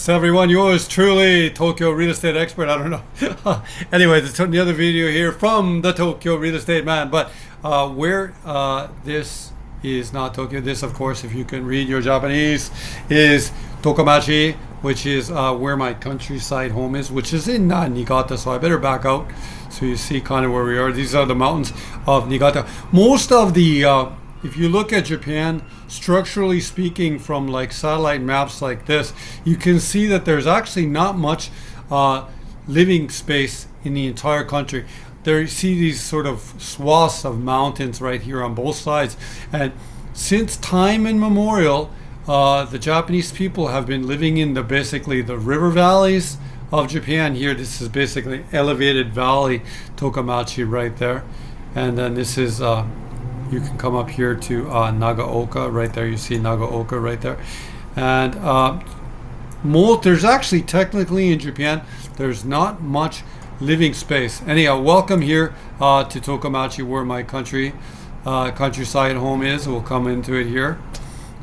Yes, everyone, yours truly, Tokyo real estate expert. I don't know. Anyway, it's another video here from the Tokyo real estate man. But where this is not Tokyo, this, of course, if you can read your Japanese, is Tokomachi, which is where my countryside home is, which is in Niigata. So I better back out so you see kind of where we are. These are the mountains of Niigata. Most of the if you look at Japan, structurally speaking, from like satellite maps like this, you can see that there's actually not much living space in the entire country. There you see these sort of swaths of mountains right here on both sides. And since time immemorial, the Japanese people have been living in basically the river valleys of Japan. Here, this is basically elevated valley, Tokomachi right there. And then this is you can come up here to Nagaoka right there. You see Nagaoka right there. And there's actually technically in Japan, there's not much living space. Anyhow, welcome here to Tokomachi, where my countryside home is. We'll come into it here.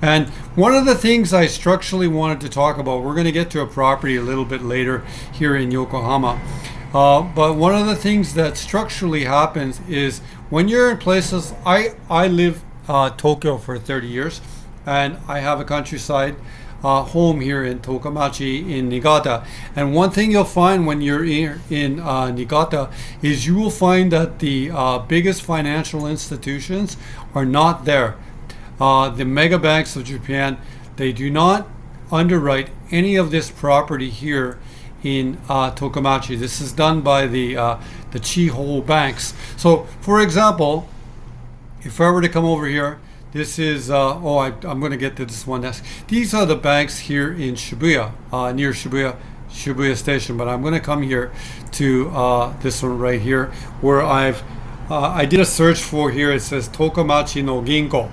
And one of the things I structurally wanted to talk about, we're going to get to a property a little bit later here in Yokohama. But one of the things that structurally happens is when you're in places, I live Tokyo for 30 years, and I have a countryside home here in Tokomachi in Niigata. And one thing you'll find when you're in Niigata is you will find that the biggest financial institutions are not there. The Megabanks of Japan, they do not underwrite any of this property here in Tokomachi. This is done by the Chiho banks. So, for example, if I were to come over here, this is I'm going to get to this one next. These are the banks here in Shibuya, near Shibuya Station. But I'm going to come here to this one right here, where I did a search for here. It says Tokomachi no Ginko,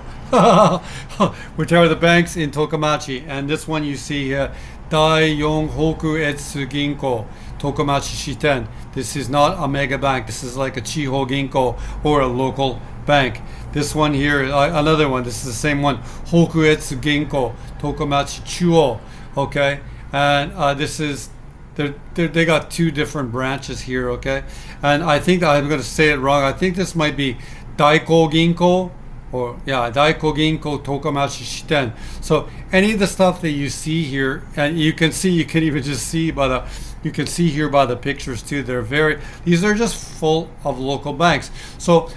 which are the banks in Tokomachi. And this one you see here, Dai-yon Hokuetsu Ginko, Tokomachi Shiten. This is not a mega bank. This is like a Chiho Ginko or a local bank. This one here, another one. This is the same one, Hokuetsu Ginko, Tokomachi Chuo. Okay, and this is they got two different branches here. Okay, and I think I'm going to say it wrong. I think this might be Daiko Ginko. Daiko Ginko Tokomachi Shiten. So any of the stuff that you see here, and you can even just see you can see here by the pictures too. These are just full of local banks. So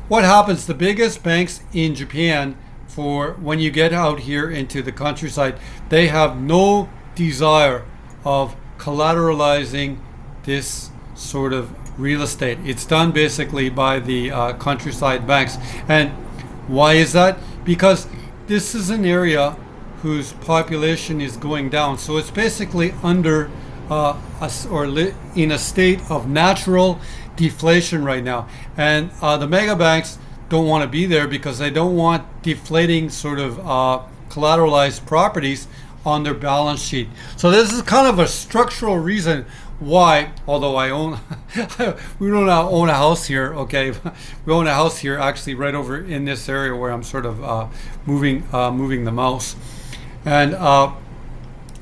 what happens? The biggest banks in Japan, for when you get out here into the countryside, they have no desire of collateralizing this sort of real estate. It's done basically by the countryside banks. And why is that? Because this is an area whose population is going down. So it's basically under in a state of natural deflation right now. And the mega banks don't want to be there because they don't want deflating sort of collateralized properties on their balance sheet. So this is kind of a structural reason why, although we don't own a house here, okay? We own a house here actually right over in this area where I'm sort of moving the mouse. And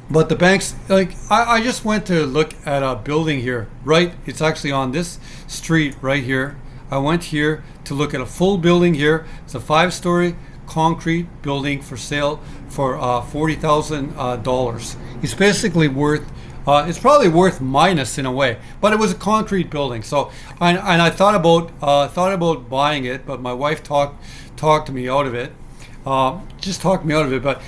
but the banks, like I just went to look at a building here, right? It's actually on this street right here. I went here to look at a full building here. It's a 5-story concrete building for sale for $40,000. It's basically worth it's probably worth minus in a way, but it was a concrete building. So, and I thought about buying it, but my wife talked me out of it. Just talked me out of it. But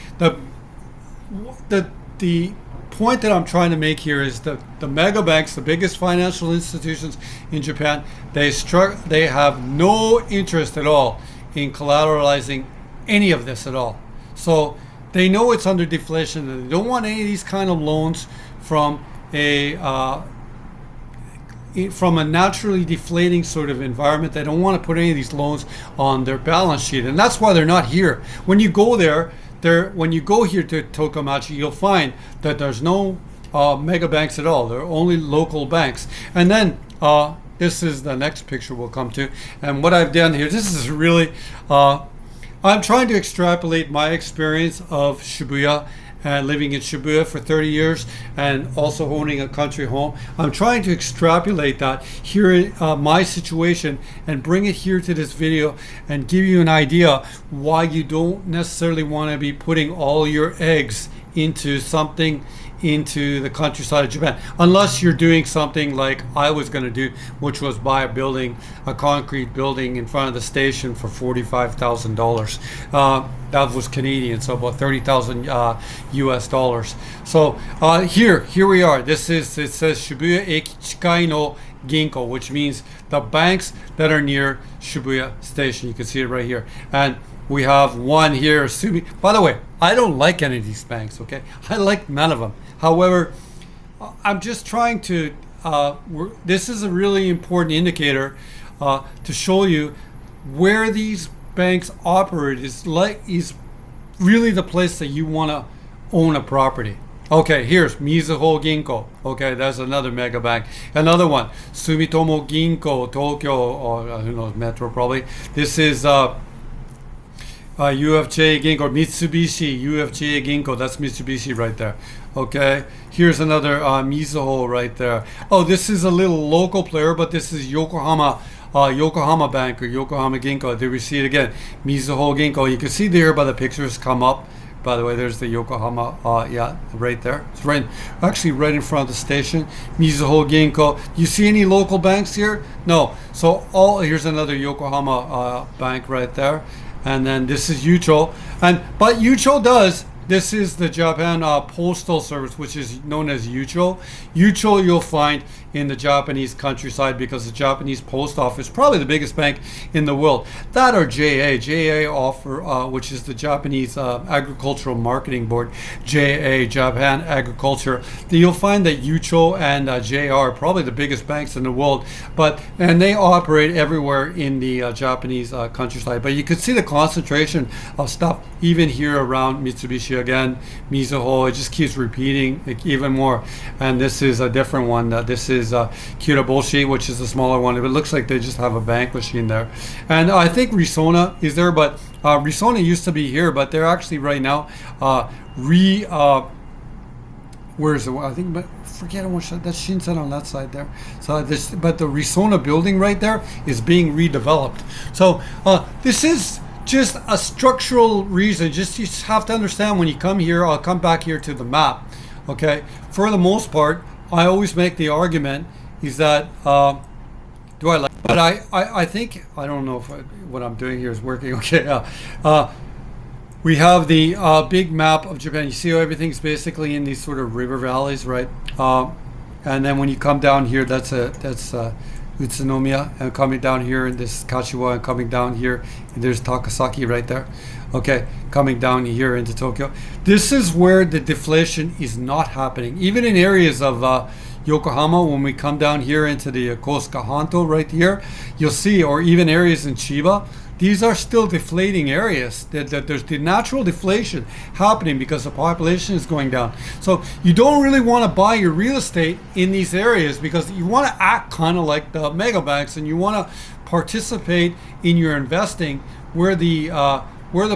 the point that I'm trying to make here is that the mega banks, the biggest financial institutions in Japan, they have no interest at all in collateralizing any of this at all. So they know it's under deflation, and they don't want any of these kind of loans from a naturally deflating sort of environment. They don't want to put any of these loans on their balance sheet, and that's why they're not here. When you go when you go here to Tokomachi, you'll find that there's no mega banks at all. There are only local banks. And then this is the next picture we'll come to. And what I've done here, this is really I'm trying to extrapolate my experience of Shibuya and living in Shibuya for 30 years and also owning a country home. I'm trying to extrapolate that here in my situation and bring it here to this video and give you an idea why you don't necessarily want to be putting all your eggs into something into the countryside of Japan, unless you're doing something like I was going to do, which was buy a concrete building in front of the station for $45,000. That was Canadian, so about 30,000 US dollars. So here we are. It says Shibuya Eki Chikai no Ginko, which means the banks that are near Shibuya Station. You can see it right here. And we have one here, Sumi. By the way, I don't like any of these banks, okay? I like none of them. However, I'm just trying to, this is a really important indicator to show you where these banks operate is really the place that you want to own a property. Okay, here's Mizuho Ginko. Okay, that's another mega bank. Another one, Sumitomo Ginko, Tokyo, or who knows, Metro probably. This is UFJ Ginko, Mitsubishi UFJ Ginko. That's Mitsubishi right there. Okay, here's another Mizuho right there. Oh, this is a little local player, but this is Yokohama Bank or Yokohama Ginko. There we see it again, Mizuho Ginko. You can see there by the pictures come up. By the way, there's the Yokohama, yeah, right there. It's actually right in front of the station. Mizuho Ginko. You see any local banks here? No. So here's another Yokohama bank right there. And then this is Yucho. But Yucho does, this is the Japan Postal Service, which is known as Yucho. Yucho you'll find in the Japanese countryside because the Japanese post office, probably the biggest bank in the world. That or JA. JA offer, which is the Japanese Agricultural Marketing Board, JA, Japan Agriculture. You'll find that Yucho and JR are probably the biggest banks in the world, and they operate everywhere in the Japanese countryside. But you can see the concentration of stuff even here around Mitsubishi again, Mizuho. It just keeps repeating even more. And this is a different one. This is Kiraboshi, which is a smaller one. It looks like they just have a bank machine there. And I think Risona is there, but Risona used to be here, but they're actually right now where is it? I think, but forget how much that's Shinsen on that side there. So but the Risona building right there is being redeveloped. So this is just a structural reason. You just have to understand when you come here. I'll come back here to the map. Okay, for the most part, I always make the argument is that do I like? But I think I don't know if what I'm doing here is working. Okay, we have the big map of Japan. You see how everything's basically in these sort of river valleys, right? And then when you come down here, that's Utsunomiya, and coming down here, and this Kashiwa, and coming down here, and there's Takasaki right there. Okay, coming down here into Tokyo. This is where the deflation is not happening. Even in areas of Yokohama, when we come down here into the Yokosuka Hanto right here, you'll see, or even areas in Chiba, these are still deflating areas. That there's the natural deflation happening because the population is going down. So you don't really want to buy your real estate in these areas because you want to act kind of like the mega banks, and you want to participate in your investing where the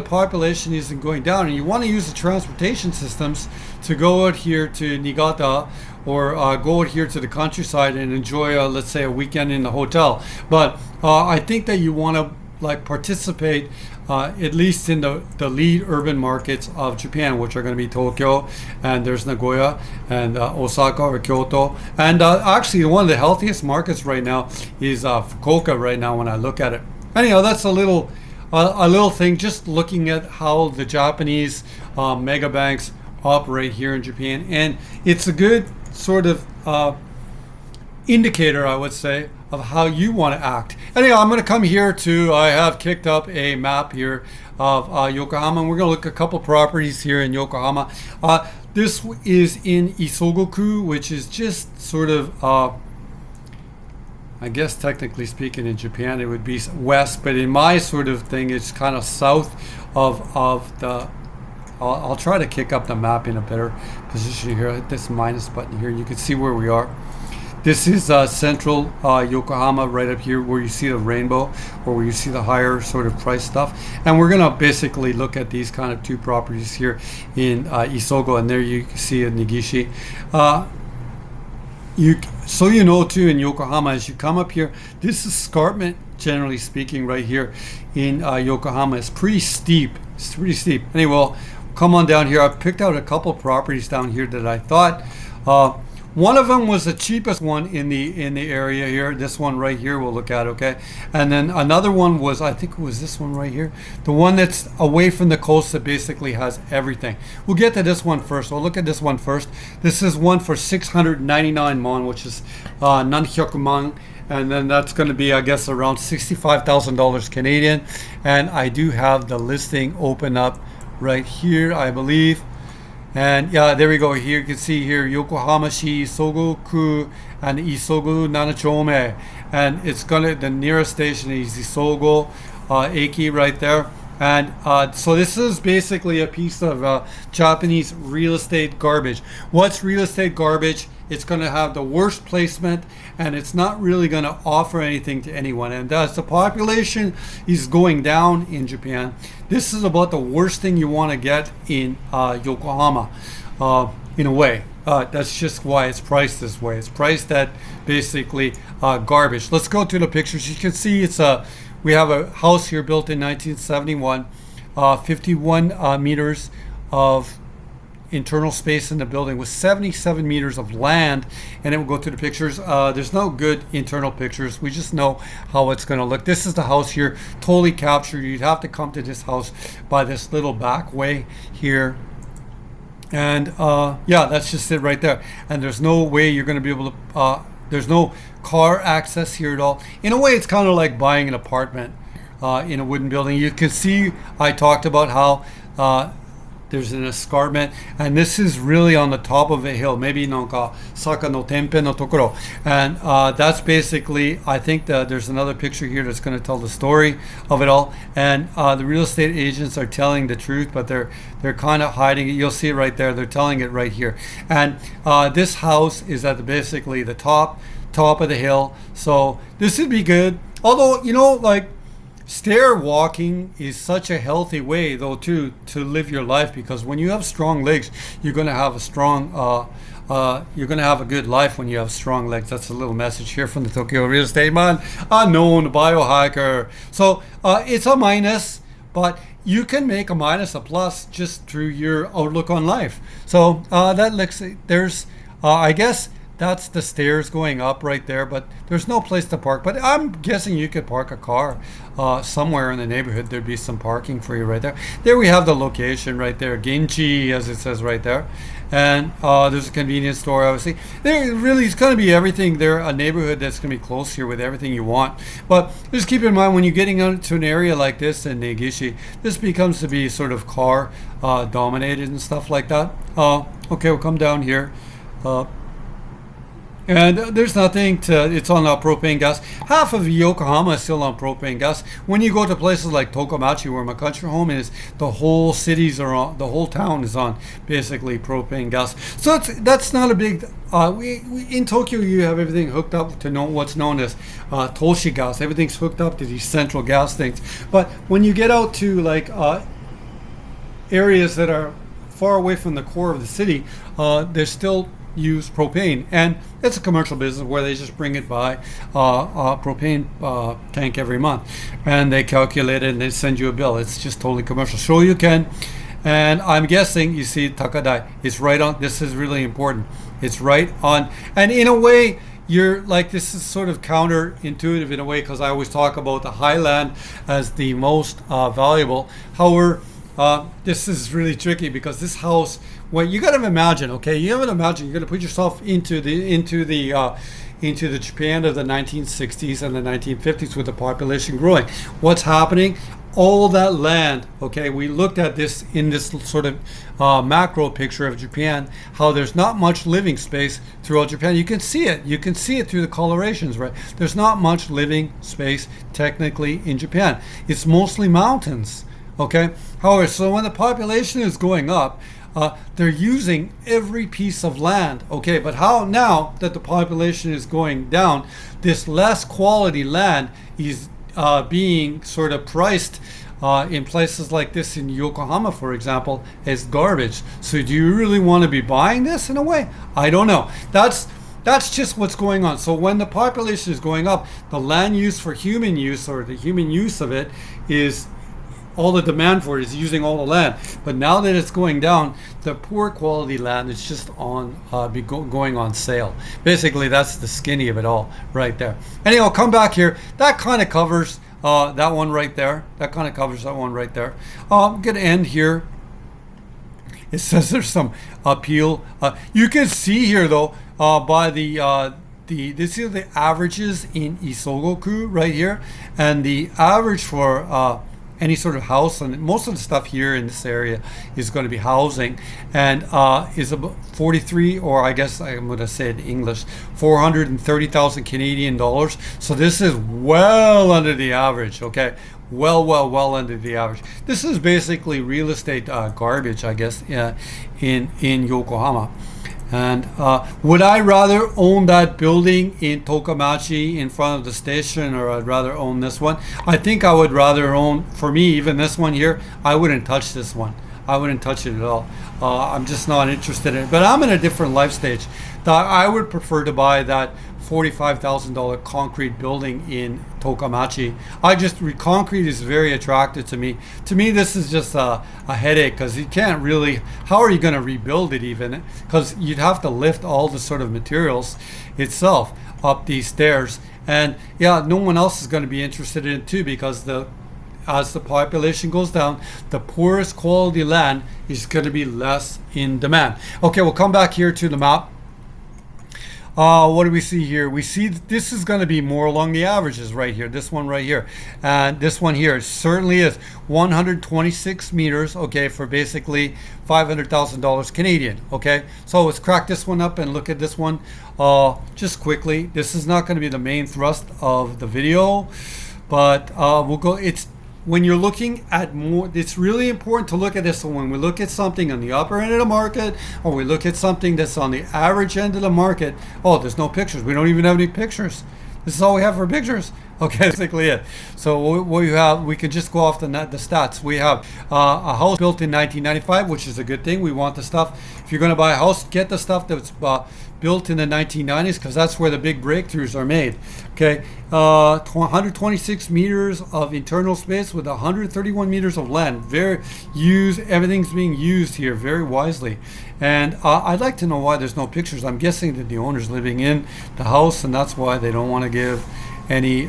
population isn't going down, and you want to use the transportation systems to go out here to Niigata or go out here to the countryside and enjoy, let's say, a weekend in the hotel. But I think that you want to participate at least in the lead urban markets of Japan, which are going to be Tokyo, and there's Nagoya and Osaka or Kyoto. And actually, one of the healthiest markets right now is Fukuoka right now when I look at it. Anyhow, that's a little thing, just looking at how the Japanese mega banks operate here in Japan, and it's a good sort of indicator, I would say, of how you want to act. Anyhow, I'm going to come here I have kicked up a map here of Yokohama, and we're going to look at a couple properties here in Yokohama. This is in Isogoku, which is just sort of I guess technically speaking in Japan it would be west, but in my sort of thing it's kind of south of the I'll try to kick up the map in a better position here. Hit this minus button here, you can see where we are. This is central Yokohama, right up here where you see the rainbow, or where you see the higher sort of price stuff. And we're gonna basically look at these kind of two properties here in Isogo, and there you see a Negishi. So you know too, in Yokohama, as you come up here, this escarpment, generally speaking, right here in Yokohama, is pretty steep. It's pretty steep. Anyway, well, come on down here. I picked out a couple properties down here that I thought. One of them was the cheapest one in the area here. This one right here we'll look at, okay? And then another one was, I think it was this one right here. The one that's away from the coast that basically has everything. We'll get to this one first. We'll look at this one first. This is one for 699 mon, which is nanhyoku man. And then that's going to be, I guess, around $65,000 Canadian. And I do have the listing open up right here, I believe. And yeah, there we go. Here you can see here Yokohama-shi, Isogo-ku, and Isogo Nanachome. And it's gonna, the nearest station is Isogo Eki right there. And so this is basically a piece of Japanese real estate garbage. What's real estate garbage? It's going to have the worst placement, and it's not really going to offer anything to anyone. And as the population is going down in Japan, this is about the worst thing you want to get in Yokohama, in a way. That's just why it's priced this way. It's priced at basically garbage. Let's go to the pictures. You can see we have a house here built in 1971, 51 meters of internal space in the building with 77 meters of land. And then we'll go to the pictures. There's no good internal pictures. We just know how it's going to look. This is the house here, totally captured. You'd have to come to this house by this little back way here. And yeah, that's just it right there. And there's no way you're going to be able to, there's no car access here at all. In a way, it's kind of like buying an apartment in a wooden building. You can see I talked about how there's an escarpment, and this is really on the top of a hill, maybe nonka saka no tenpen no tokoro. And that's basically, I think that there's another picture here that's going to tell the story of it all. And the real estate agents are telling the truth, but they're kind of hiding it. You'll see it right there. They're telling it right here. And this house is at basically the top of the hill, so this would be good. Although, you know, like, stair walking is such a healthy way, though, to live your life, because when you have strong legs, you're going to have a strong you're going to have a good life when you have strong legs. That's a little message here from the Tokyo Real Estate Man, unknown biohacker. So it's a minus, but you can make a minus a plus just through your outlook on life. So that looks, there's I guess that's the stairs going up right there, but there's no place to park. But I'm guessing you could park a car somewhere in the neighborhood. There'd be some parking for you right there. There we have the location right there, Genchi, as it says right there. And there's a convenience store, obviously. There really is going to be everything there, a neighborhood that's going to be close here with everything you want. But just keep in mind, when you're getting out to an area like this in Negishi, this becomes to be sort of car dominated and stuff like that. Okay, we'll come down here. And there's nothing to, it's on propane gas. Half of Yokohama is still on propane gas. When you go to places like Tokomachi, where my country home is, the whole cities are on, the whole town is on basically propane gas. So that's not a big, in Tokyo you have everything hooked up to know what's known as Toshi gas. Everything's hooked up to these central gas things. But when you get out to like areas that are far away from the core of the city, there's still use propane, and it's a commercial business where they just bring it by a propane tank every month, and they calculate it and they send you a bill. It's just totally commercial. So you can, and I'm guessing you see Takadai, it's right on. This is really important. It's right on, and in a way you're like, this is sort of counterintuitive in a way, because I always talk about the highland as the most valuable. However, this is really tricky, because this house, well, you got to imagine, okay, you have to imagine, you're going to put yourself into the Japan of the 1960s and the 1950s with the population growing. What's happening? All that land, okay, we looked at this in this sort of macro picture of Japan, how there's not much living space throughout Japan. You can see it. You can see it through the colorations, right? There's not much living space technically in Japan. It's mostly mountains. Okay. However, so when the population is going up, They're using every piece of land. Okay, but how now that the population is going down, this less quality land is being sort of priced in places like this in Yokohama, for example, as garbage. So do you really want to be buying this in a way? I don't know. That's just what's going on. So when the population is going up, the land use for human use, or the human use of it, is all the demand for it is using all the land. But now that it's going down, the poor quality land is just on going on sale. Basically, that's the skinny of it all right there. Anyhow, come back here. That kind of covers that one right there. That kind of covers that one right there. I'm going to end here. It says there's some appeal. You can see here though, by this is the averages in Isogoku right here, and the average for any sort of house, and most of the stuff here in this area is going to be housing, and is about 43, or I guess I'm going to say it in English, 430,000 Canadian dollars. So this is well under the average. Okay, well under the average. This is basically real estate garbage, I guess, in Yokohama. And would I rather own that building in Tokamachi in front of the station, or I'd rather own this one? I think I would rather own, for me, even this one here. I wouldn't touch this one. I wouldn't touch it at all. I'm just not interested in it. But I'm in a different life stage. I would prefer to buy that $45,000 concrete building in Tokamachi. Concrete is very attractive to me. To me, this is just a headache, because you can't really, how are you going to rebuild it even? Because you'd have to lift all the sort of materials itself up these stairs. And yeah, no one else is going to be interested in it too, because as the population goes down, the poorest quality land is going to be less in demand. Okay, we'll come back here to the map. What do we see here? We see that this is going to be more along the averages right here. This one right here. And this one here certainly is 126 meters, okay, for basically $500,000 Canadian, okay? So let's crack this one up and look at this one just quickly. This is not going to be the main thrust of the video, but we'll go. When you're looking at more, it's really important to look at this. So when we look at something on the upper end of the market, or we look at something that's on the average end of the market, oh, there's no pictures. We don't even have any pictures. This is all we have for pictures. Okay, basically it. So what you have, we can just go off the stats. We have a house built in 1995, which is a good thing. We want the stuff. If you're going to buy a house, get the stuff that's built in the 1990s, because that's where the big breakthroughs are made. Okay, 126 meters of internal space with 131 meters of land. Everything's being used here very wisely. And I'd like to know why there's no pictures. I'm guessing that the owner's living in the house, and that's why they don't want to give any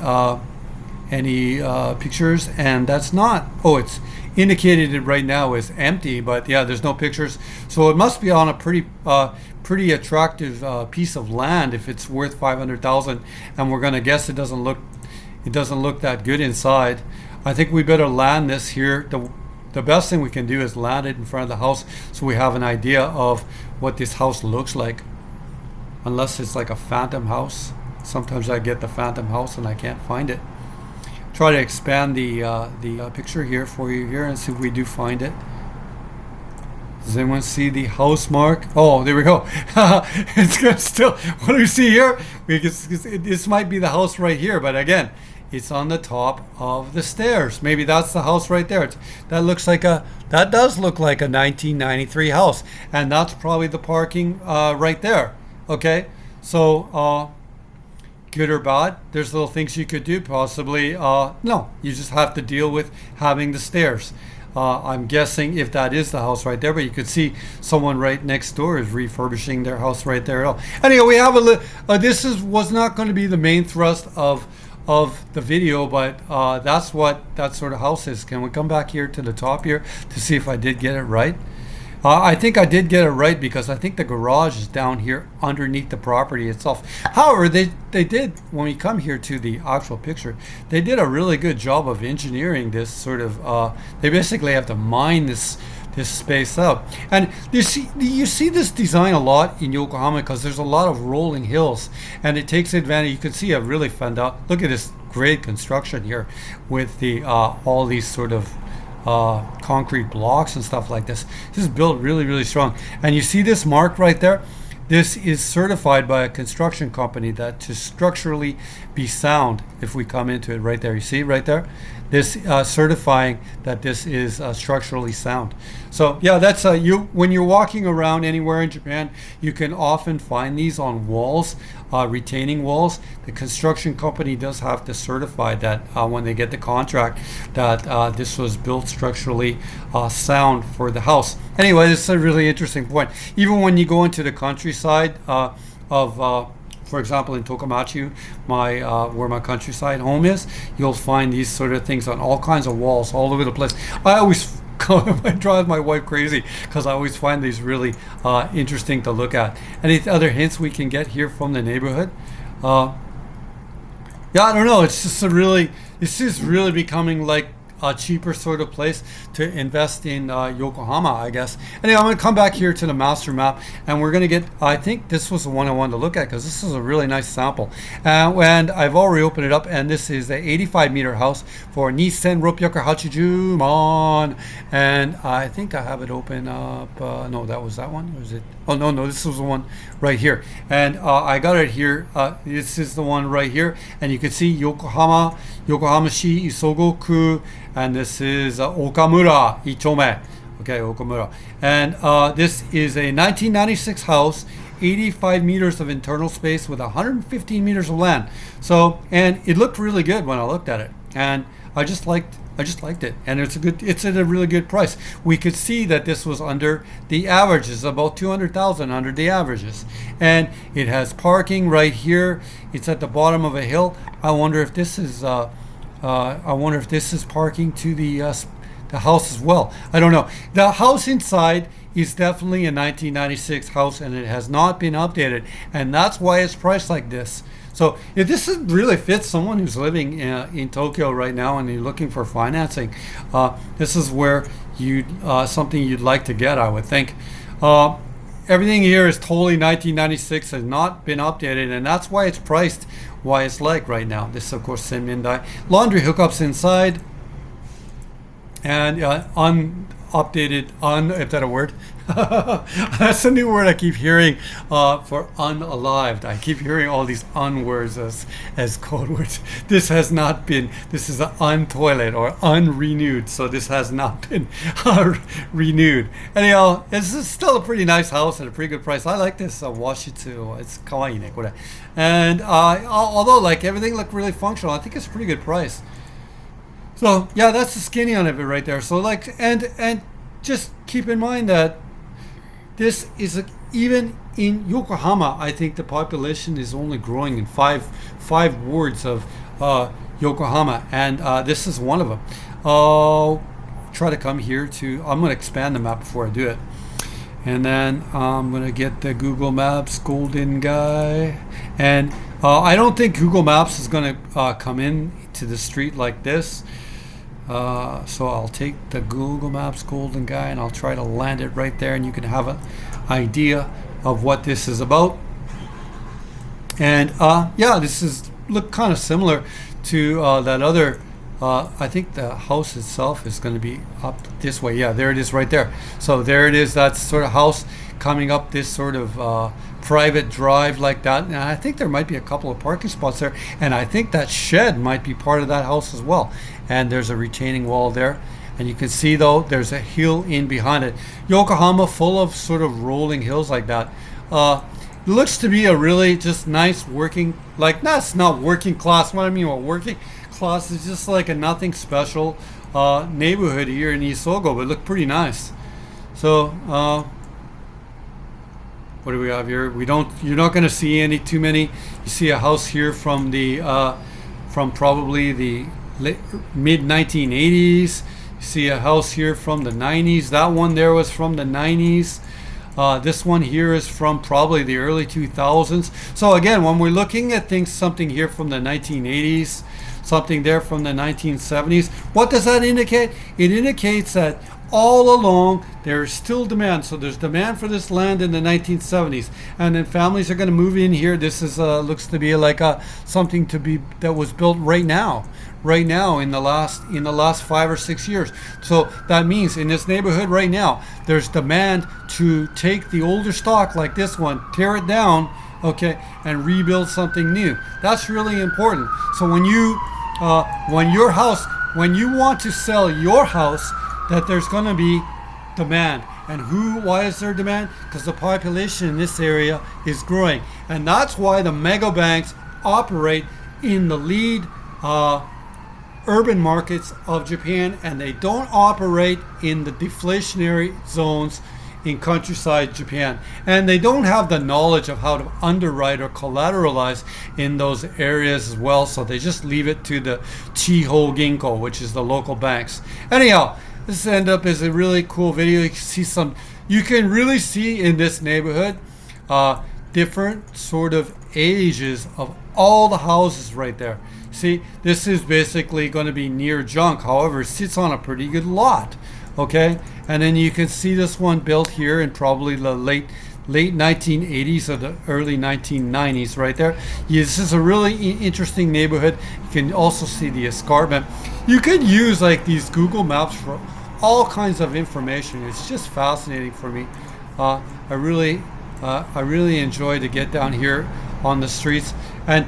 pictures. And that's not, it's indicated it right now is empty, but yeah, there's no pictures. So it must be on a pretty attractive piece of land if it's worth 500,000, and we're going to guess it doesn't look that good inside. I think we better land this here. The best thing we can do is land it in front of the house, so we have an idea of what this house looks like, unless it's like a phantom house. Sometimes I get the phantom house and I can't find it. Try to expand the picture here for you here and see if we do find it. Does anyone see the house mark? Oh, there we go. It's good still. What do we see here? This might be the house right here, but again, it's on the top of the stairs. Maybe that's the house right there. That does look like a 1993 house, and that's probably the parking right there. Okay, so good or bad, there's little things you could do possibly. No, you just have to deal with having the stairs. I'm guessing if that is the house right there, but you could see someone right next door is refurbishing their house right there. Anyway, we have this was not going to be the main thrust of the video, but that's what that sort of house is. Can we come back here to the top here to see if I did get it right? I think I did get it right, because I think the garage is down here underneath the property itself. However, they did, when we come here to the actual picture, they did a really good job of engineering this sort of, they basically have to mine this space up. And you see this design a lot in Yokohama, because there's a lot of rolling hills, and it takes advantage. You can see a really fun out. Look at this great construction here with the all these sort of concrete blocks and stuff like this. This is built really, really strong. And you see this mark right there? This is certified by a construction company that to structurally be sound. If we come into it right there, you see right there, this certifying that this is structurally sound. So yeah, that's you. When you're walking around anywhere in Japan, you can often find these on walls, retaining walls. The construction company does have to certify that when they get the contract that this was built structurally sound for the house. Anyway, this is a really interesting point. Even when you go into the countryside of for example, in Tokomachi, where my countryside home is, you'll find these sort of things on all kinds of walls all over the place. I always it drives my wife crazy because I always find these really interesting to look at. Any other hints we can get here from the neighborhood? Yeah, I don't know. It's just this is really becoming like a cheaper sort of place to invest in Yokohama, I guess. Anyway, I'm going to come back here to the master map, and we're going to get, I think this was the one I wanted to look at because this is a really nice sample. And I've already opened it up, and this is the 85-meter house for 2680 mon. And I think I have it open up. No, that was that one. Or is it? Oh, no, this was the one right here. And I got it here. This is the one right here. And you can see Yokohama-shi Isogoku. And this is Okamura Ichome. Okay, Okamura. And this is a 1996 house, 85 meters of internal space with 115 meters of land. So, and it looked really good when I looked at it. And I just liked it, and it's at a really good price. We could see that this was under the averages, about 200,000 under the averages, and it has parking right here. It's at the bottom of a hill. I wonder if this is parking to the house as well. I don't know. The house inside is definitely a 1996 house, and it has not been updated, and that's why it's priced like this. So if this really fits someone who's living in Tokyo right now and you're looking for financing, this is where something you'd like to get, I would think. Everything here is totally 1996, has not been updated, and that's why it's priced why it's like right now. This is, of course, Senmindai. Laundry hookups inside, and updated, is that a word? That's a new word I keep hearing for unalived. I keep hearing all these words as code words. This is an untoilet or unrenewed, so this has not been renewed. Anyhow, this is still a pretty nice house at a pretty good price. I like this washitsu. It's kawaii ne kore. And although like everything looked really functional, I think it's a pretty good price. So yeah, that's the skinny on it right there. So like, and just keep in mind that this is even in Yokohama, I think the population is only growing in five wards of Yokohama, and this is one of them. I'll try to come here I'm going to expand the map before I do it. And then I'm going to get the Google Maps golden guy. And I don't think Google Maps is going to come in to the street like this. So I'll take the Google Maps golden guy and I'll try to land it right there, and you can have an idea of what this is about. And yeah, this look kind of similar to that other. I think the house itself is going to be up this way. Yeah, there it is right there. So there it is. That sort of house coming up this sort of private drive like that. And I think there might be a couple of parking spots there. And I think that shed might be part of that house as well. And there's a retaining wall there. And you can see, though, there's a hill in behind it. Yokohama, full of sort of rolling hills like that. It looks to be a really just nice working, like, that's not working class. What I mean by working class is just like a nothing special neighborhood here in Isogo, but it looked pretty nice. So, what do we have here? You're not going to see too many. You see a house here from probably the mid 1980s. You see a house here from the 90s. That one there was from the 90s. This one here is from probably the early 2000s. So again, when we're looking at something here from the 1980s, something there from the 1970s, what does that indicate? It indicates that all along there's still demand. So there's demand for this land in the 1970s, and then families are going to move in here. This is looks to be like something to be that was built right now in the last 5 or 6 years. So that means in this neighborhood right now there's demand to take the older stock like this one, tear it down, okay, and rebuild something new. That's really important. So when you want to sell your house, that there's going to be demand. And why is there demand? Because the population in this area is growing, and that's why the megabanks operate in the lead urban markets of Japan, and they don't operate in the deflationary zones in countryside Japan, and they don't have the knowledge of how to underwrite or collateralize in those areas as well, so they just leave it to the Chiho Ginko, which is the local banks. Anyhow, this end up is a really cool video. You can really see in this neighborhood different sort of ages of all the houses right there. See, this is basically going to be near junk, however it sits on a pretty good lot, okay? And then you can see this one built here in probably the late 1980s or the early 1990s right there. This is a really interesting neighborhood. You can also see the escarpment. You could use like these Google Maps for all kinds of information. It's just fascinating for me. I really enjoy to get down here on the streets, and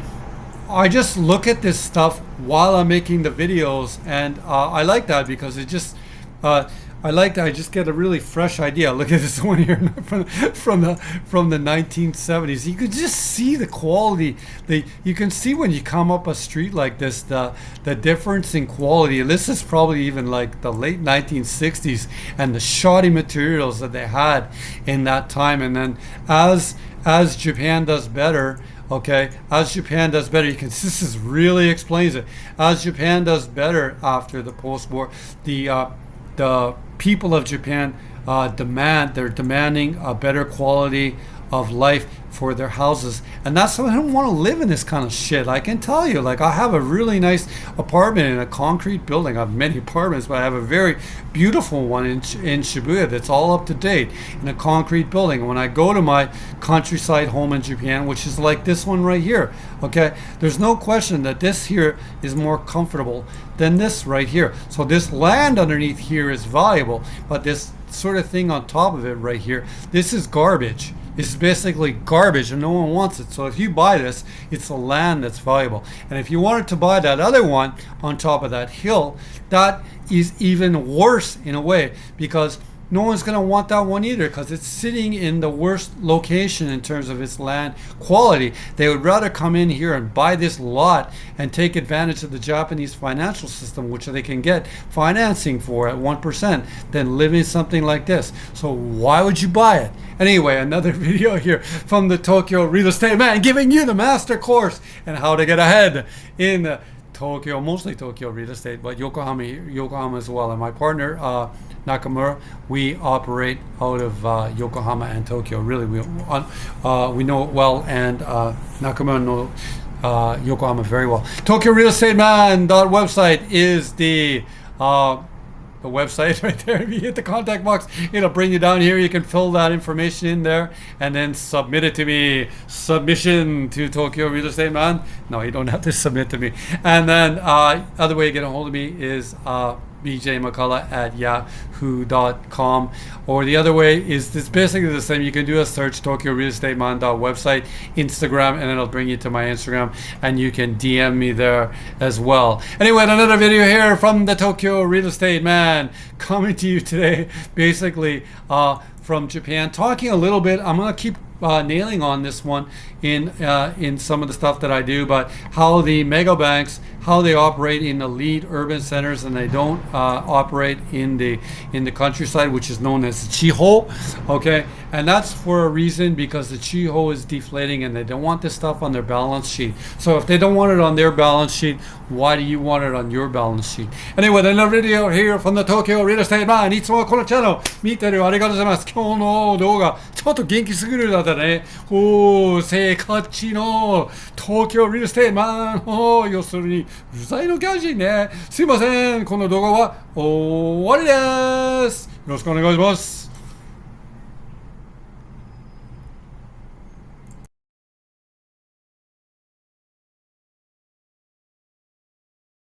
I just look at this stuff while I'm making the videos, and I like that because it just I like that. I just get a really fresh idea. Look at this one here from the 1970s. You could just see the quality. You can see when you come up a street like this the difference in quality. This is probably even like the late 1960s, and the shoddy materials that they had in that time. And then as Japan does better, okay, as Japan does better, you can. This really explains it. As Japan does better after the post-war, the people of Japan they're demanding a better quality of life for their houses, and that's why I don't want to live in this kind of shit. I can tell you, like, I have a really nice apartment in a concrete building. I have many apartments, but I have a very beautiful one in Shibuya that's all up to date in a concrete building. When I go to my countryside home in Japan, which is like this one right here, okay, there's no question that this here is more comfortable than this right here. So this land underneath here is valuable, but this sort of thing on top of it right here, this is garbage. It's basically garbage, and no one wants it. So if you buy this, it's the land that's valuable. And if you wanted to buy that other one on top of that hill, that is even worse in a way, because no one's going to want that one either, because it's sitting in the worst location in terms of its land quality. They would rather come in here and buy this lot and take advantage of the Japanese financial system, which they can get financing for at 1%, than live in something like this. So why would you buy it? Anyway, another video here from the Tokyo Real Estate Man, giving you the master course and how to get ahead in Tokyo, mostly Tokyo real estate, but Yokohama as well. And my partner, Nakamura, we operate out of Yokohama and Tokyo. Really, we know it well, and Nakamura knows Yokohama very well. Tokyo Real Estate Man website is the website right there. If you hit the contact box, it'll bring you down here. You can fill that information in there and then submit it to me. Submission to Tokyo Real Estate Man. No, you don't have to submit to me. And then other way to get a hold of me is bjmccullough@yahoo.com, or the other way is this, basically the same. You can do a search, Tokyo Real Estate Man website, Instagram, and it'll bring you to my Instagram, and you can DM me there as well. Anyway, another video here from the Tokyo Real Estate Man, coming to you today basically from Japan, talking a little bit. I'm gonna keep nailing on this one in some of the stuff that I do, but how the megabanks, how they operate in the lead urban centers, and they don't operate in the countryside, which is known as Chiho, okay? And that's for a reason, because the Chiho is deflating and they don't want this stuff on their balance sheet. So if they don't want it on their balance sheet, why do you want it on your balance sheet? Anyway, another video here from the Tokyo Real Estate Man. いつもこのチャンネル見てるありがとうございます。今日の動画、ちょっと元気すぎるだったね。生活地の東京リールステートマン。要するに、うるさいのキャンシーね。すいません。この動画は終わりです。よろしくお願いします。